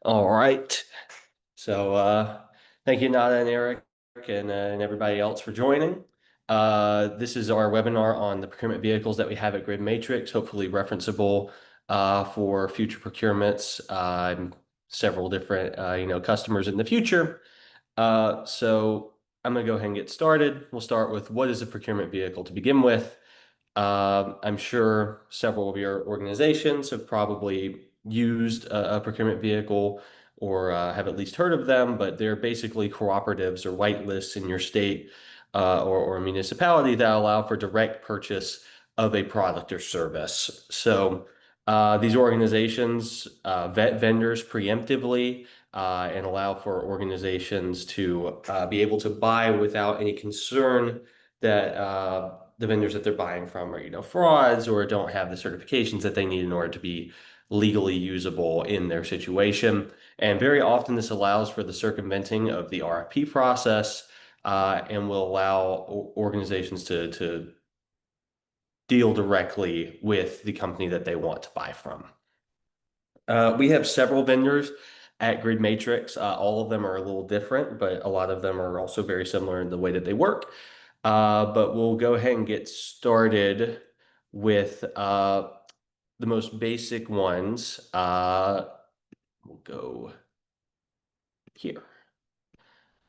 All right. So thank you, Nada and Eric, and everybody else for joining. This is our webinar on the procurement vehicles that we have at GridMatrix, hopefully referenceable for future procurements, several different customers in the future. So I'm going to go ahead and get started. We'll start with what is a procurement vehicle to begin with. I'm sure several of your organizations have probably used a procurement vehicle or have at least heard of them, but they're basically cooperatives or white lists in your state or municipality that allow for direct purchase of a product or service. So these organizations vet vendors preemptively and allow for organizations to be able to buy without any concern that the vendors that they're buying from are, frauds or don't have the certifications that they need in order to be legally usable in their situation. And very often this allows for the circumventing of the RFP process and will allow organizations to deal directly with the company that they want to buy from. We have several vendors at GridMatrix. All of them are a little different, but a lot of them are also very similar in the way that they work. But we'll go ahead and get started with the most basic ones. We'll go here.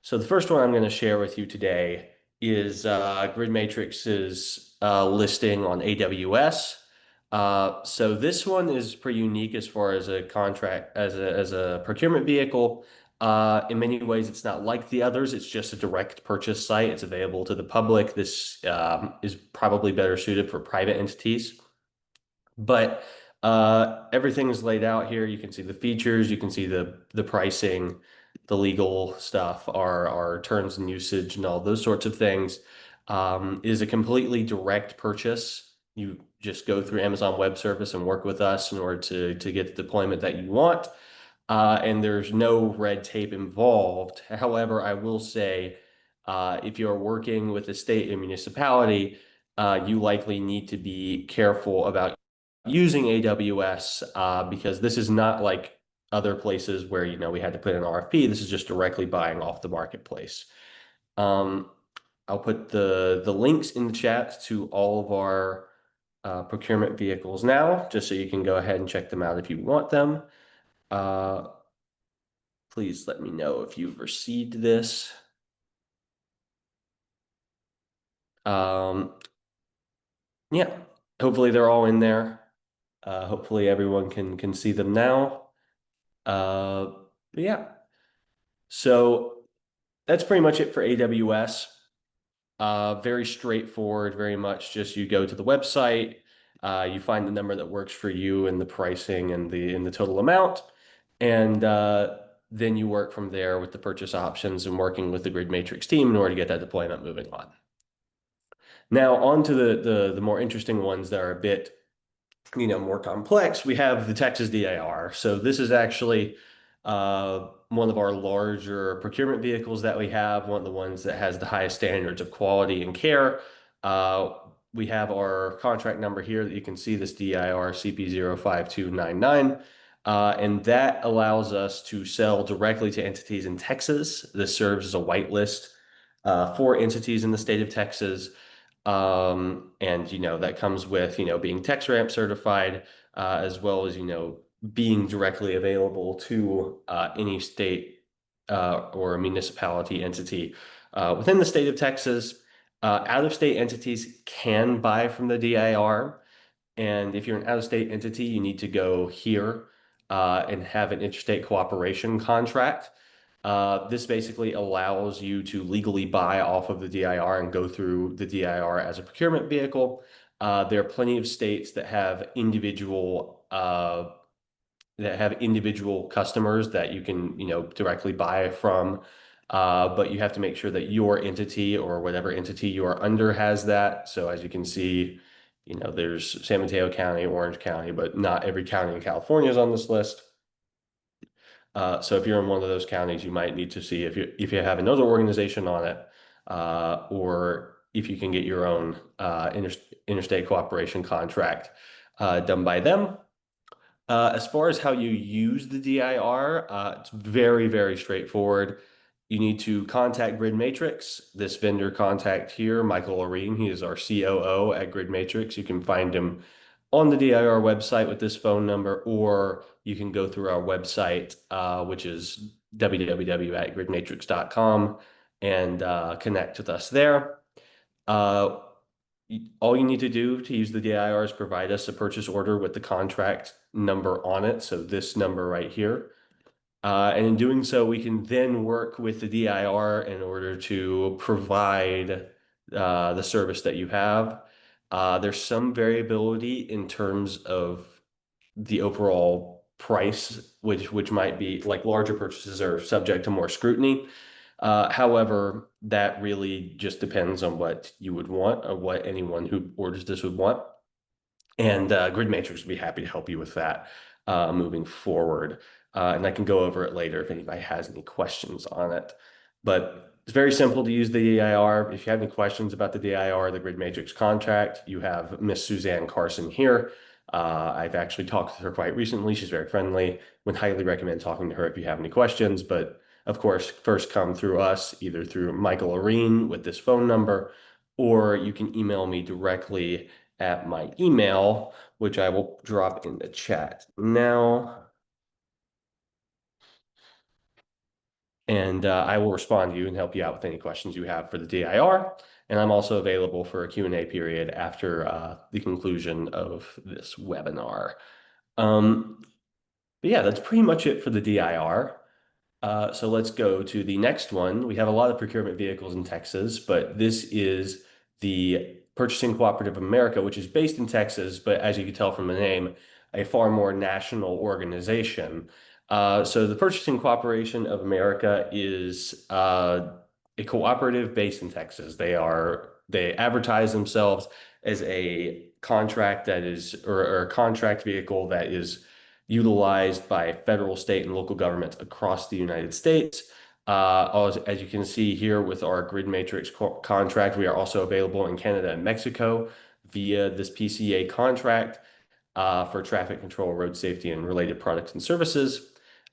So the first one I'm going to share with you today is GridMatrix's listing on AWS. So this one is pretty unique as far as a contract, as a procurement vehicle. In many ways, it's not like the others. It's just a direct purchase site. It's available to the public. This is probably better suited for private entities. But everything is laid out here. You can see the features, you can see the pricing, the legal stuff, our terms and usage, and all those sorts of things. It is a completely direct purchase. You just go through Amazon Web Service and work with us in order to get the deployment that you want. And there's no red tape involved. However, I will say, if you're working with a state and municipality, you likely need to be careful about using AWS because this is not like other places where we had to put in an RFP. This is just directly buying off the marketplace. Um, I'll put the links in the chat to all of our procurement vehicles now, just so you can go ahead and check them out if you want them. Please let me know if you've received this. Yeah, hopefully they're all in there. Hopefully everyone can see them now. But yeah, so that's pretty much it for AWS. Very straightforward, very much just you go to the website, you find the number that works for you and the pricing and the total amount, and then you work from there with the purchase options and working with the GridMatrix team in order to get that deployment moving on. Now on to the more interesting ones that are a bit more complex. We have the Texas DIR. So this is actually one of our larger procurement vehicles that we have, one of the ones that has the highest standards of quality and care. We have our contract number here that you can see, this DIR CP05299. And that allows us to sell directly to entities in Texas. This serves as a whitelist for entities in the state of Texas. And that comes with being TexRamp certified, as well as being directly available to any state or municipality entity within the state of Texas. Out-of-state entities can buy from the DIR, and if you're an out-of-state entity, you need to go here and have an interstate cooperation contract. This basically allows you to legally buy off of the DIR and go through the DIR as a procurement vehicle. There are plenty of states that have individual customers that you can directly buy from, but you have to make sure that your entity or whatever entity you are under has that. So as you can see, there's San Mateo County, Orange County, but not every county in California is on this list. So if you're in one of those counties, you might need to see if you have another organization on it, or if you can get your own interstate cooperation contract done by them. As far as how you use the DIR, it's very, very straightforward. You need to contact GridMatrix. This vendor contact here, Michael Areen, he is our COO at GridMatrix. You can find him on the DIR website with this phone number, or you can go through our website, which is www.gridmatrix.com, and connect with us there. Uh, all you need to do to use the DIR is provide us a purchase order with the contract number on it. So this number right here. And in doing so, we can then work with the DIR in order to provide the service that you have. There's some variability in terms of the overall price, which might be like larger purchases are subject to more scrutiny. However, that really just depends on what you would want or what anyone who orders this would want. And GridMatrix would be happy to help you with that moving forward. And I can go over it later if anybody has any questions on it. But it's very simple to use the DIR. If you have any questions about the DIR, the GridMatrix contract, you have Miss Suzanne Carson here. I've actually talked to her quite recently. She's very friendly. Would highly recommend talking to her if you have any questions. But of course, first come through us, either through Michael Areen with this phone number, or you can email me directly at my email, which I will drop in the chat now. And I will respond to you and help you out with any questions you have for the DIR. And I'm also available for a Q&A period after the conclusion of this webinar. But yeah, that's pretty much it for the DIR. So let's go to the next one. We have a lot of procurement vehicles in Texas, but this is the Purchasing Cooperative of America, which is based in Texas, but as you can tell from the name, a far more national organization. So the Purchasing Cooperation of America is a cooperative based in Texas. They advertise themselves as a contract that is, or a contract vehicle that is utilized by federal, state, and local governments across the United States. As you can see here with our GridMatrix contract, we are also available in Canada and Mexico via this PCA contract for traffic control, road safety, and related products and services.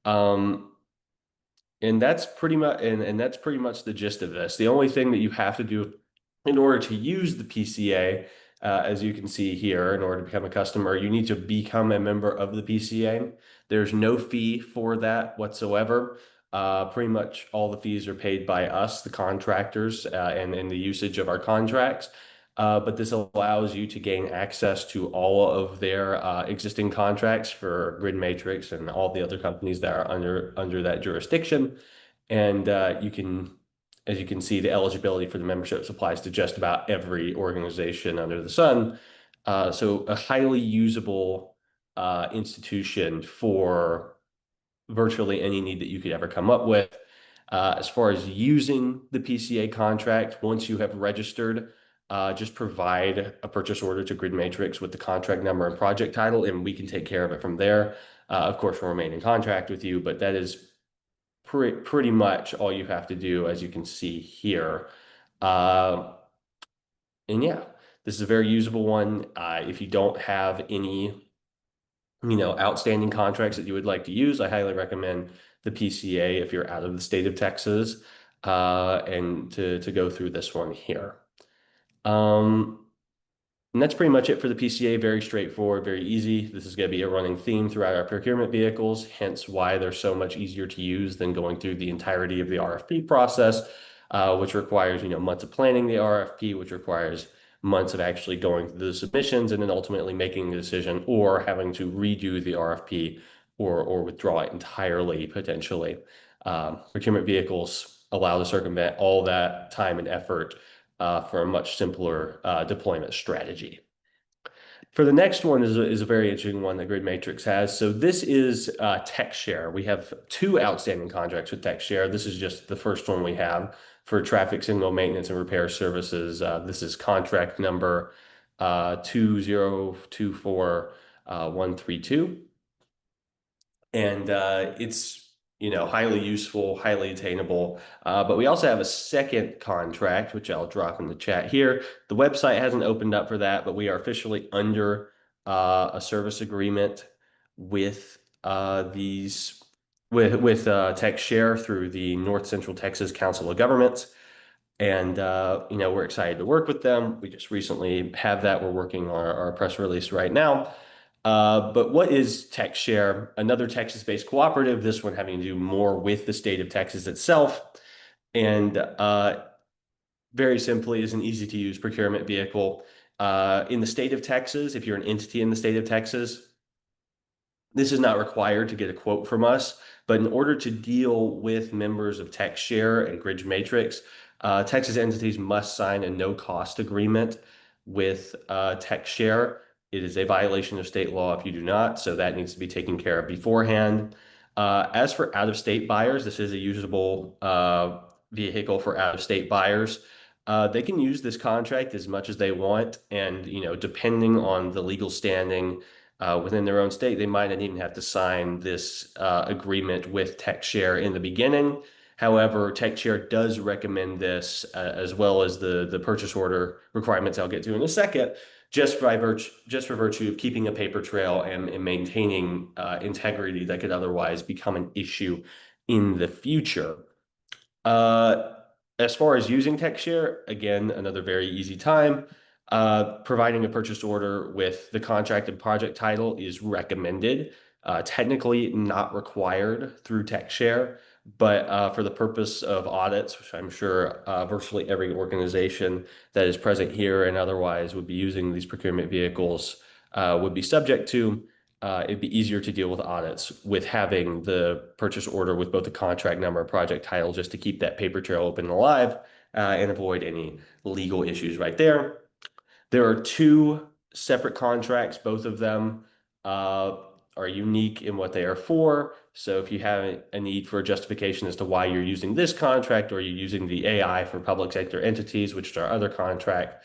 And that's pretty much the gist of this. The only thing that you have to do in order to use the PCA, as you can see here, in order to become a customer, you need to become a member of the PCA. There's no fee for that whatsoever. Pretty much all the fees are paid by us, the contractors, and in the usage of our contracts. But this allows you to gain access to all of their existing contracts for GridMatrix and all the other companies that are under that jurisdiction. And as you can see, the eligibility for the membership applies to just about every organization under the sun. So a highly usable institution for virtually any need that you could ever come up with. As far as using the PCA contract, once you have registered, just provide a purchase order to GridMatrix with the contract number and project title, and we can take care of it from there. Of course, we'll remain in contact with you, but that is pretty much all you have to do, as you can see here. And yeah, this is a very usable one. If you don't have any outstanding contracts that you would like to use, I highly recommend the PCA if you're out of the state of Texas, and to go through this one here. And that's pretty much it for the PCA. Very straightforward, very easy. This is going to be a running theme throughout our procurement vehicles, hence why they're so much easier to use than going through the entirety of the RFP process, which requires months of planning the RFP, which requires months of actually going through the submissions and then ultimately making a decision, or having to redo the RFP or withdraw it entirely, potentially. Procurement vehicles allow to circumvent all that time and effort for a much simpler deployment strategy. For the next one is a very interesting one that GridMatrix has. So this is TechShare. We have 2 outstanding contracts with TechShare. This is just the first one we have for traffic signal maintenance and repair services. This is contract number 2024132. And it's highly useful, highly attainable. But we also have a second contract, which I'll drop in the chat here. The website hasn't opened up for that, but we are officially under a service agreement with these with Tech Share through the North Central Texas Council of Governments. And we're excited to work with them. We just recently have that. We're working on our press release right now. But what is TechShare? Another Texas-based cooperative, this one having to do more with the state of Texas itself. And very simply is an easy-to-use procurement vehicle. In the state of Texas, if you're an entity in the state of Texas, this is not required to get a quote from us, but in order to deal with members of TechShare and GridMatrix, Texas entities must sign a no-cost agreement with TechShare. It is a violation of state law if you do not, so that needs to be taken care of beforehand. As for out-of-state buyers, this is a usable vehicle for out-of-state buyers. They can use this contract as much as they want, and depending on the legal standing within their own state, they might not even have to sign this agreement with TechShare in the beginning. However, TechShare does recommend this as well as the purchase order requirements I'll get to in a second, just for virtue of keeping a paper trail and maintaining integrity that could otherwise become an issue in the future. As far as using TechShare, again, another very easy time. Providing a purchase order with the contract and project title is recommended. Technically not required through TechShare, but for the purpose of audits, which I'm sure virtually every organization that is present here and otherwise would be using these procurement vehicles would be subject to, it'd be easier to deal with audits with having the purchase order with both the contract number and project title, just to keep that paper trail open and alive and avoid any legal issues right there. There are two separate contracts. Both of them are unique in what they are for. So if you have a need for a justification as to why you're using this contract, or you're using the AI for public sector entities, which is our other contract,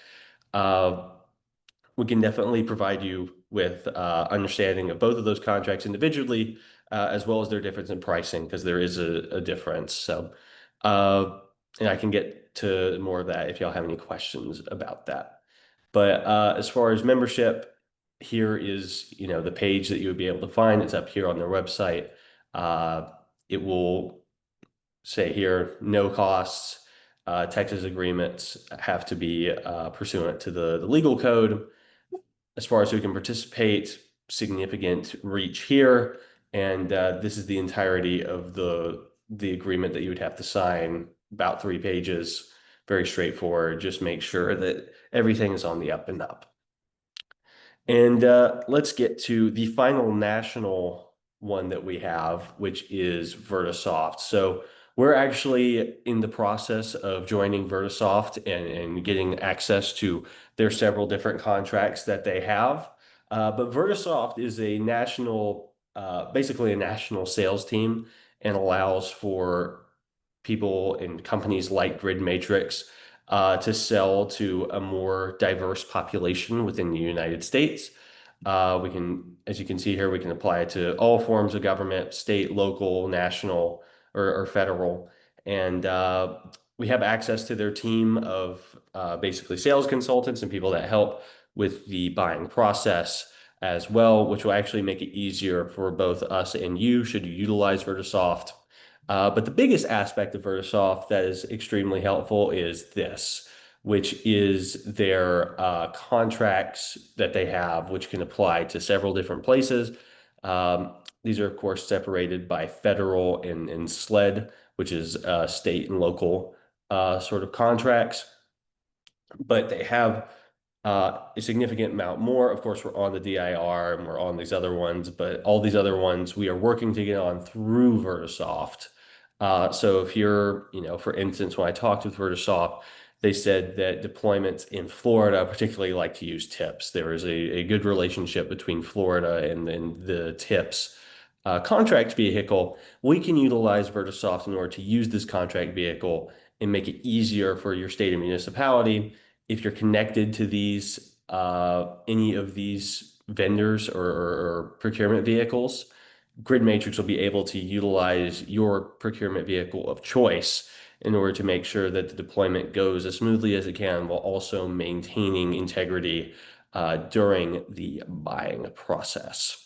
we can definitely provide you with understanding of both of those contracts individually, as well as their difference in pricing, because there is a difference. So, and I can get to more of that if y'all have any questions about that. But as far as membership, here is the page that you would be able to find. It's up here on their website. It will say here, no costs. Texas agreements have to be pursuant to the legal code. As far as who can participate, significant reach here. And this is the entirety of the agreement that you would have to sign, about 3 pages. Very straightforward. Just make sure that everything is on the up and up. And let's get to the final national one that we have, which is Vertisoft. So we're actually in the process of joining Vertisoft and getting access to their several different contracts that they have. But Vertisoft is a national, basically a national sales team, and allows for people and companies like GridMatrix to sell to a more diverse population within the United States. We can, as you can see here, we can apply it to all forms of government, state, local, national, or federal. And we have access to their team of basically sales consultants and people that help with the buying process as well, which will actually make it easier for both us and you should you utilize Vertisoft. But the biggest aspect of Vertisoft that is extremely helpful is this, which is their contracts that they have, which can apply to several different places. These are, of course, separated by federal and SLED, which is state and local sort of contracts. But they have a significant amount more. Of course, we're on the DIR and we're on these other ones, but all these other ones we are working to get on through Vertisoft. So if you're, for instance, when I talked with Vertisoft, they said that deployments in Florida particularly like to use TIPS. There is a good relationship between Florida and the TIPS contract vehicle. We can utilize Vertisoft in order to use this contract vehicle and make it easier for your state and municipality. If you're connected to these, any of these vendors or procurement vehicles, GridMatrix will be able to utilize your procurement vehicle of choice in order to make sure that the deployment goes as smoothly as it can, while also maintaining integrity during the buying process.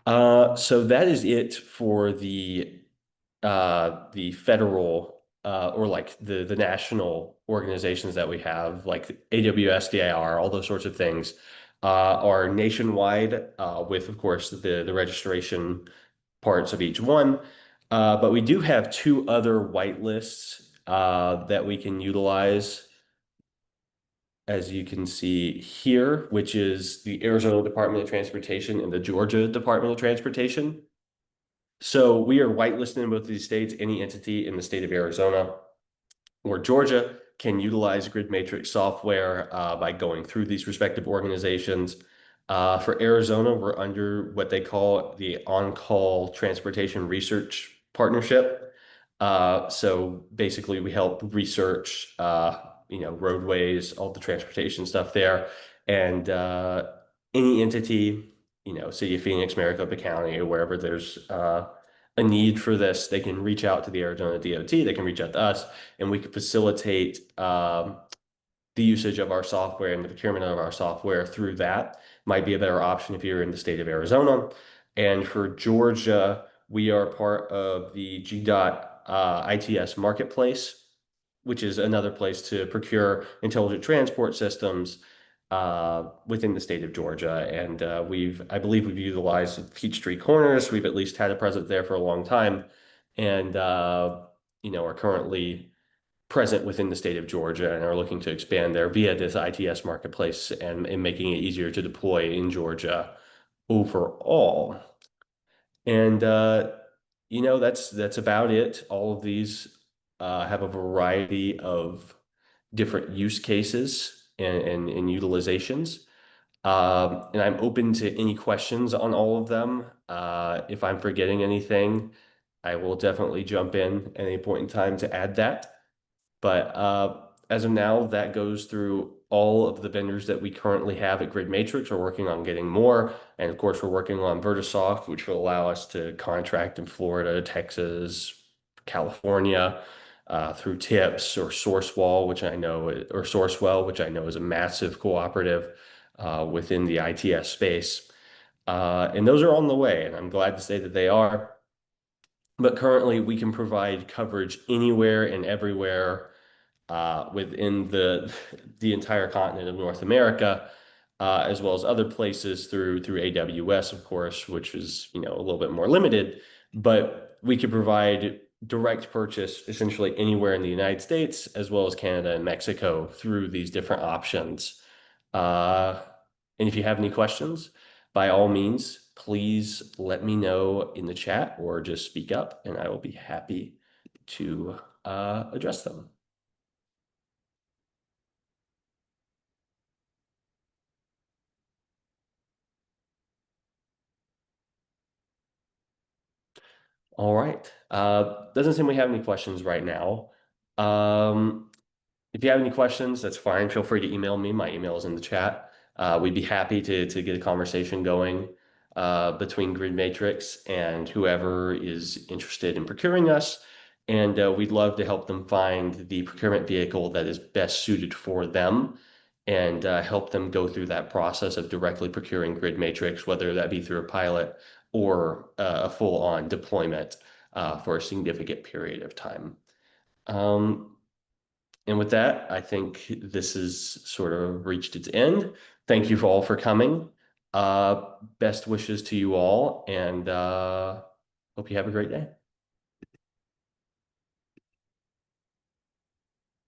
So that is it for the federal or like the national organizations that we have, like AWS, DIR, all those sorts of things, are nationwide, with of course the registration parts of each one. But we do have two other whitelists that we can utilize, as you can see here, which is the Arizona Department of Transportation and the Georgia Department of Transportation. So we are whitelisted in both of these states. Any entity in the state of Arizona or Georgia can utilize GridMatrix software by going through these respective organizations. For Arizona, we're under what they call the On-Call Transportation Research Partnership. So basically, we help research, roadways, all the transportation stuff there, and any entity, City of Phoenix, Maricopa County, or wherever there's a need for this, they can reach out to the Arizona DOT. They can reach out to us, and we can facilitate the usage of our software and the procurement of our software through that. Might be a better option if you're in the state of Arizona. And for Georgia, we are part of the GDOT ITS marketplace, which is another place to procure intelligent transport systems within the state of Georgia. And I believe we've utilized Peachtree Corners. We've at least had a presence there for a long time, and are currently present within the state of Georgia and are looking to expand there via this ITS marketplace and making it easier to deploy in Georgia overall. And that's about it. All of these have a variety of different use cases and utilizations. And I'm open to any questions on all of them. If I'm forgetting anything, I will definitely jump in at any point in time to add that. But as of now, that goes through all of the vendors that we currently have at GridMatrix. We're working on getting more. And of course, we're working on Vertisoft, which will allow us to contract in Florida, Texas, California, through TIPS or Sourcewell, or Sourcewell, which I know is a massive cooperative within the ITS space. And those are on the way, and I'm glad to say that they are. But currently, we can provide coverage anywhere and everywhere within the entire continent of North America, as well as other places through AWS, of course, which is a little bit more limited. But we could provide direct purchase essentially anywhere in the United States, as well as Canada and Mexico through these different options. Uh, and if you have any questions, by all means, please let me know in the chat or just speak up, and I will be happy to address them. All right. Doesn't seem we have any questions right now. Um, if you have any questions, that's fine. Feel free to email me. My email is in the chat. We'd be happy to get a conversation going between GridMatrix and whoever is interested in procuring us. And we'd love to help them find the procurement vehicle that is best suited for them and help them go through that process of directly procuring GridMatrix, whether that be through a pilot or a full-on deployment for a significant period of time. Um, and with that, I think this has sort of reached its end. Thank you all for coming. Best wishes to you all, and hope you have a great day.